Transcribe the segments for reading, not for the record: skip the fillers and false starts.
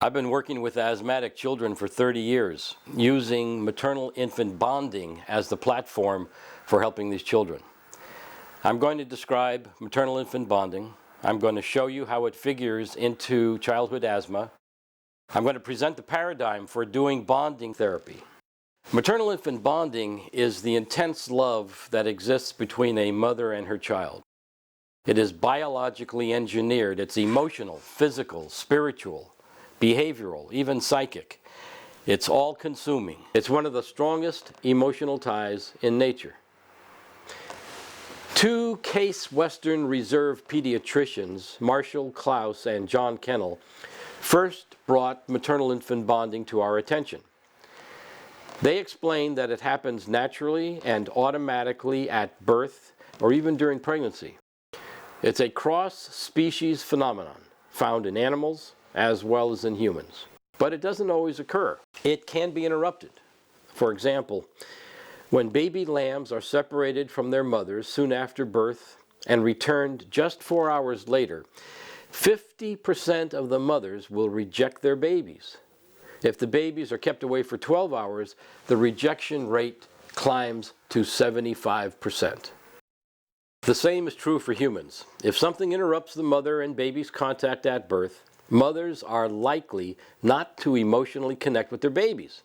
I've been working with asthmatic children for 30 years, using maternal-infant bonding as the platform for helping these children. I'm going to describe maternal-infant bonding. I'm going to show you how it figures into childhood asthma. I'm going to present the paradigm for doing bonding therapy. Maternal-infant bonding is the intense love that exists between a mother and her child. It is biologically engineered. It's emotional, physical, spiritual, behavioral, even psychic. It's all-consuming. It's one of the strongest emotional ties in nature. Two Case Western Reserve pediatricians, Marshall Klaus and John Kennel, first brought maternal-infant bonding to our attention. They explained that it happens naturally and automatically at birth or even during pregnancy. It's a cross-species phenomenon found in animals as well as in humans. But it doesn't always occur. It can be interrupted. For example, when baby lambs are separated from their mothers soon after birth and returned just 4 hours later, 50% of the mothers will reject their babies. If the babies are kept away for 12 hours, the rejection rate climbs to 75%. The same is true for humans. If something interrupts the mother and baby's contact at birth, mothers are likely not to emotionally connect with their babies.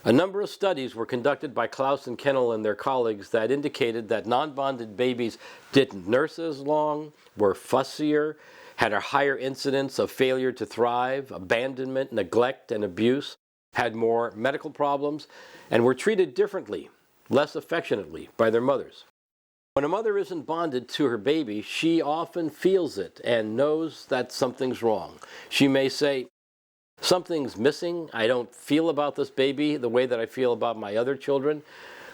A number of studies were conducted by Klaus and Kennel and their colleagues that indicated that non-bonded babies didn't nurse as long, were fussier, had a higher incidence of failure to thrive, abandonment, neglect, and abuse, had more medical problems, and were treated differently, less affectionately by their mothers. When a mother isn't bonded to her baby, she often feels it and knows that something's wrong. She may say, "Something's missing. I don't feel about this baby the way that I feel about my other children."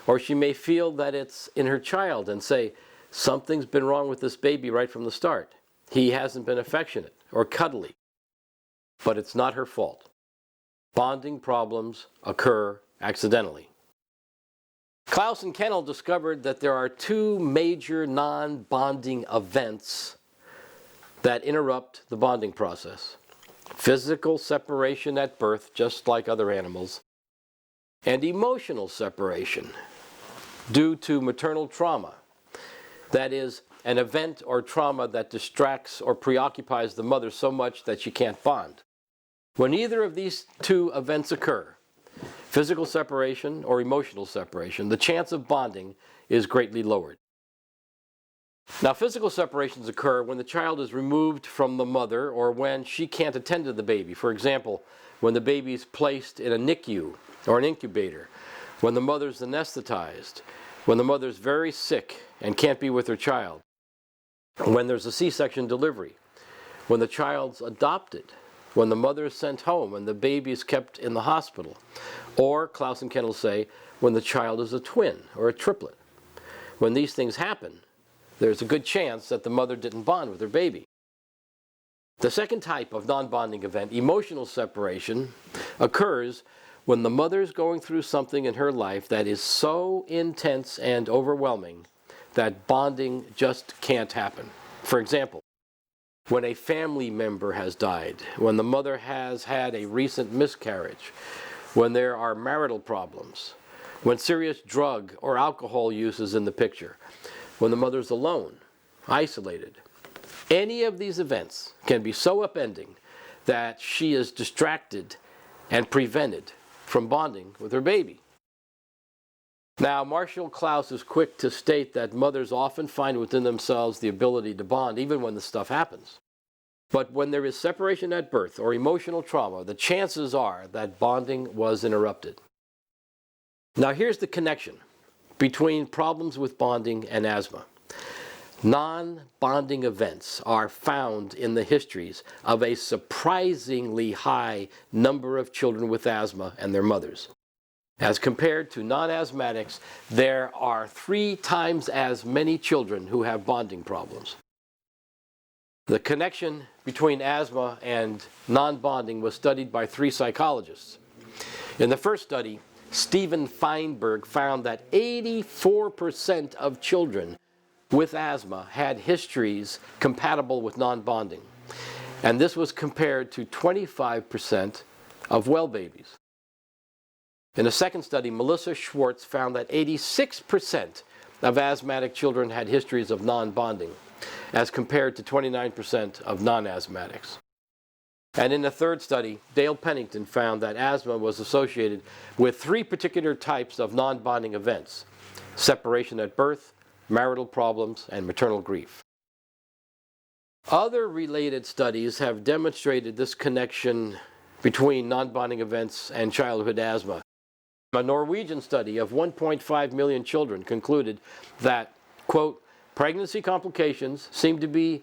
Or she may feel that it's in her child and say, "Something's been wrong with this baby right from the start. He hasn't been affectionate or cuddly." But it's not her fault. Bonding problems occur accidentally. Klaus and Kennel discovered that there are two major non-bonding events that interrupt the bonding process. Physical separation at birth, just like other animals, and emotional separation due to maternal trauma. That is, an event or trauma that distracts or preoccupies the mother so much that she can't bond. When either of these two events occur, physical separation or emotional separation, the chance of bonding is greatly lowered. Now, physical separations occur when the child is removed from the mother or when she can't attend to the baby. For example, when the baby is placed in a NICU or an incubator, when the mother's anesthetized, when the mother's very sick and can't be with her child, when there's a C-section delivery, when the child's adopted, when the mother is sent home and the baby is kept in the hospital, or, Klaus and Kennel say, when the child is a twin or a triplet. When these things happen, there's a good chance that the mother didn't bond with her baby. The second type of non-bonding event, emotional separation, occurs when the mother is going through something in her life that is so intense and overwhelming that bonding just can't happen. For example, when a family member has died, when the mother has had a recent miscarriage, when there are marital problems, when serious drug or alcohol use is in the picture, when the mother's alone, isolated. Any of these events can be so upending that she is distracted and prevented from bonding with her baby. Now, Marshall Klaus is quick to state that mothers often find within themselves the ability to bond even when this stuff happens. But when there is separation at birth or emotional trauma, the chances are that bonding was interrupted. Now, here's the connection between problems with bonding and asthma. Non-bonding events are found in the histories of a surprisingly high number of children with asthma and their mothers. As compared to non-asthmatics, there are 3 times as many children who have bonding problems. The connection between asthma and non-bonding was studied by 3 psychologists. In the first study, Stephen Feinberg found that 84% of children with asthma had histories compatible with non-bonding. And this was compared to 25% of well babies. In a second study, Melissa Schwartz found that 86% of asthmatic children had histories of non-bonding, as compared to 29% of non-asthmatics. And in a third study, Dale Pennington found that asthma was associated with 3 particular types of non-bonding events: separation at birth, marital problems, and maternal grief. Other related studies have demonstrated this connection between non-bonding events and childhood asthma. A Norwegian study of 1.5 million children concluded that, quote, pregnancy complications seem to be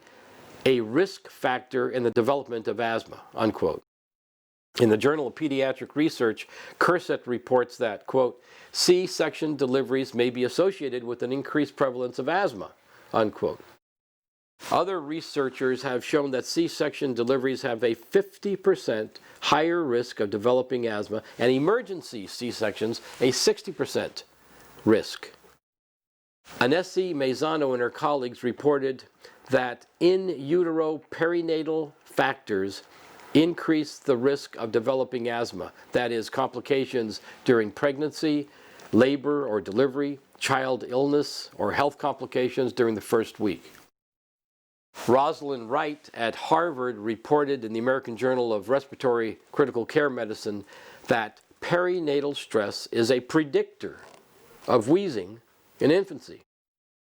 a risk factor in the development of asthma, unquote. In the Journal of Pediatric Research, Cursett reports that, quote, C-section deliveries may be associated with an increased prevalence of asthma, unquote. Other researchers have shown that C-section deliveries have a 50% higher risk of developing asthma, and emergency C-sections a 60% risk. Anesi Maisano and her colleagues reported that in utero perinatal factors increase the risk of developing asthma, that is, complications during pregnancy, labor or delivery, child illness, or health complications during the first week. Rosalind Wright at Harvard reported in the American Journal of Respiratory Critical Care Medicine that perinatal stress is a predictor of wheezing in infancy.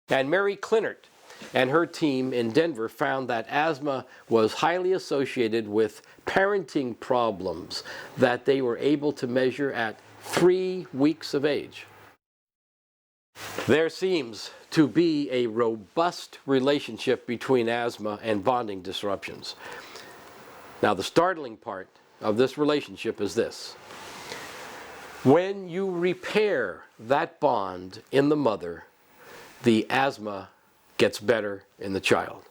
And Mary Clinert and her team in Denver found that asthma was highly associated with parenting problems that they were able to measure at 3 weeks of age. There seems to be a robust relationship between asthma and bonding disruptions. Now, the startling part of this relationship is this. When you repair that bond in the mother, the asthma gets better in the child.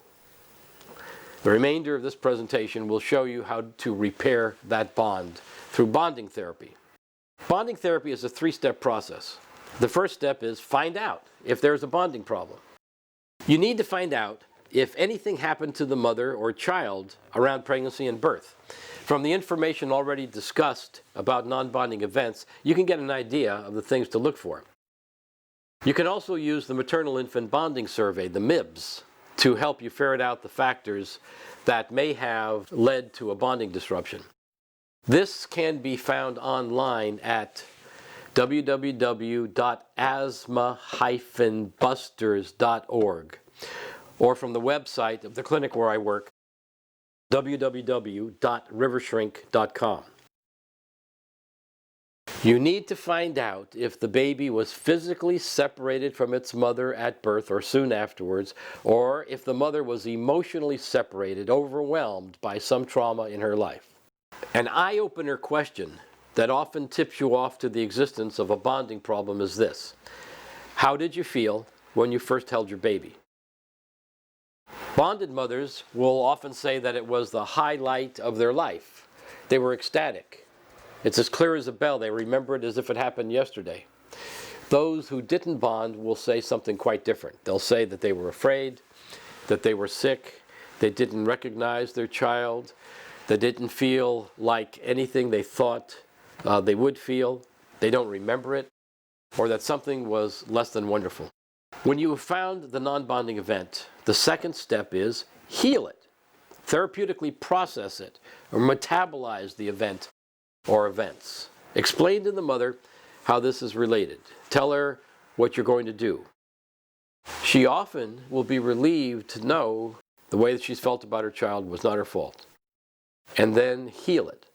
The remainder of this presentation will show you how to repair that bond through bonding therapy. Bonding therapy is a 3-step process. The first step is find out if there's a bonding problem. You need to find out if anything happened to the mother or child around pregnancy and birth. From the information already discussed about non-bonding events, you can get an idea of the things to look for. You can also use the Maternal Infant Bonding Survey, the MIBS, to help you ferret out the factors that may have led to a bonding disruption. This can be found online at www.asthma-busters.org or from the website of the clinic where I work, www.rivershrink.com. You need to find out if the baby was physically separated from its mother at birth or soon afterwards, or if the mother was emotionally separated, overwhelmed by some trauma in her life. An eye-opener question that often tips you off to the existence of a bonding problem is this. How did you feel when you first held your baby? Bonded mothers will often say that it was the highlight of their life. They were ecstatic. It's as clear as a bell. They remember it as if it happened yesterday. Those who didn't bond will say something quite different. They'll say that they were afraid, that they were sick, they didn't recognize their child, they didn't feel like anything they thought they would feel, they don't remember it, or that something was less than wonderful. When you have found the non-bonding event, the second step is heal it, therapeutically process it, or metabolize the event or events. Explain to the mother how this is related. Tell her what you're going to do. She often will be relieved to know the way that she's felt about her child was not her fault. And then heal it.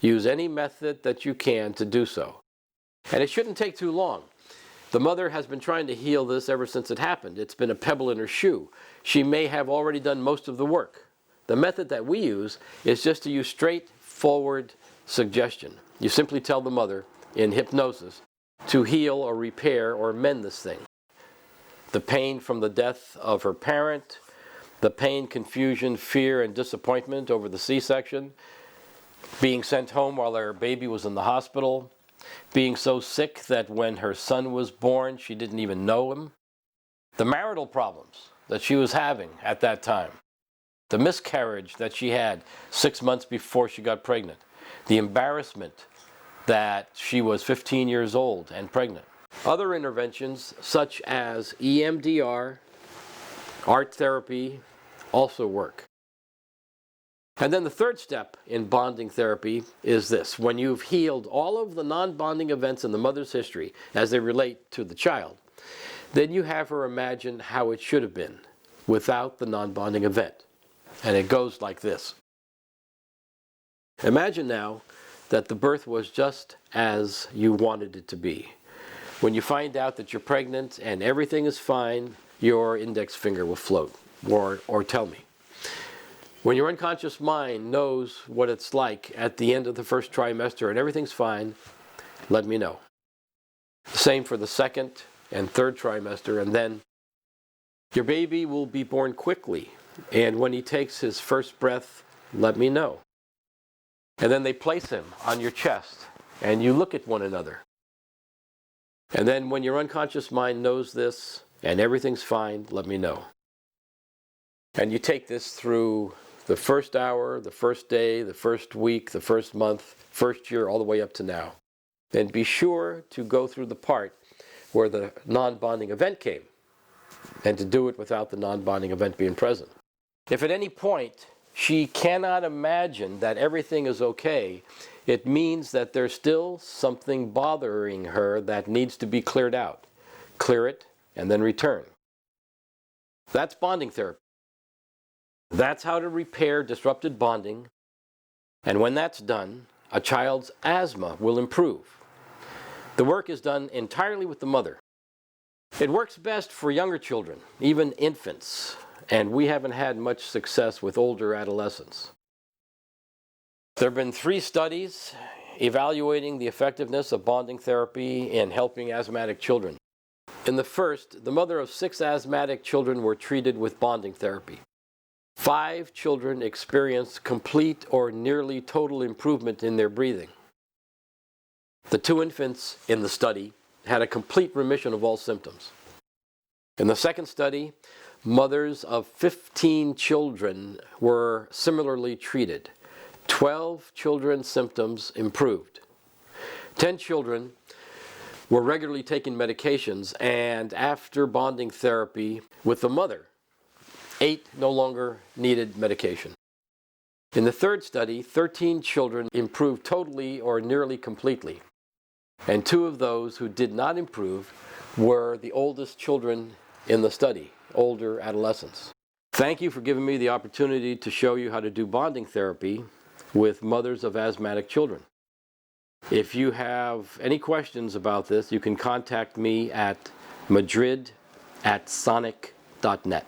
Use any method that you can to do so. And it shouldn't take too long. The mother has been trying to heal this ever since it happened. It's been a pebble in her shoe. She may have already done most of the work. The method that we use is just to use straightforward suggestion. You simply tell the mother in hypnosis to heal or repair or mend this thing. The pain from the death of her parent, the pain, confusion, fear, and disappointment over the C-section, being sent home while her baby was in the hospital, being so sick that when her son was born she didn't even know him, the marital problems that she was having at that time, the miscarriage that she had 6 months before she got pregnant, the embarrassment that she was 15 years old and pregnant. Other interventions such as EMDR, art therapy also work. And then the third step in bonding therapy is this. When you've healed all of the non-bonding events in the mother's history as they relate to the child, then you have her imagine how it should have been without the non-bonding event. And it goes like this. Imagine now that the birth was just as you wanted it to be. When you find out that you're pregnant and everything is fine, your index finger will float or tell me. When your unconscious mind knows what it's like at the end of the first trimester and everything's fine, let me know. Same for the second and third trimester, and then your baby will be born quickly, and when he takes his first breath, let me know. And then they place him on your chest, and you look at one another. And then when your unconscious mind knows this and everything's fine, let me know. And you take this through the first hour, the first day, the first week, the first month, first year, all the way up to now. And be sure to go through the part where the non-bonding event came, and to do it without the non-bonding event being present. If at any point she cannot imagine that everything is okay, it means that there's still something bothering her that needs to be cleared out. Clear it, and then return. That's bonding therapy. That's how to repair disrupted bonding, and when that's done, a child's asthma will improve. The work is done entirely with the mother. It works best for younger children, even infants, and we haven't had much success with older adolescents. There have been 3 studies evaluating the effectiveness of bonding therapy in helping asthmatic children. In the first, the mother of 6 asthmatic children were treated with bonding therapy. 5 children experienced complete or nearly total improvement in their breathing. The 2 infants in the study had a complete remission of all symptoms. In the second study, mothers of 15 children were similarly treated. 12 children's symptoms improved. 10 children were regularly taking medications, and after bonding therapy with the mother, 8 no longer needed medication. In the third study, 13 children improved totally or nearly completely, and 2 of those who did not improve were the oldest children in the study, older adolescents. Thank you for giving me the opportunity to show you how to do bonding therapy with mothers of asthmatic children. If you have any questions about this, you can contact me at madrid@sonic.net.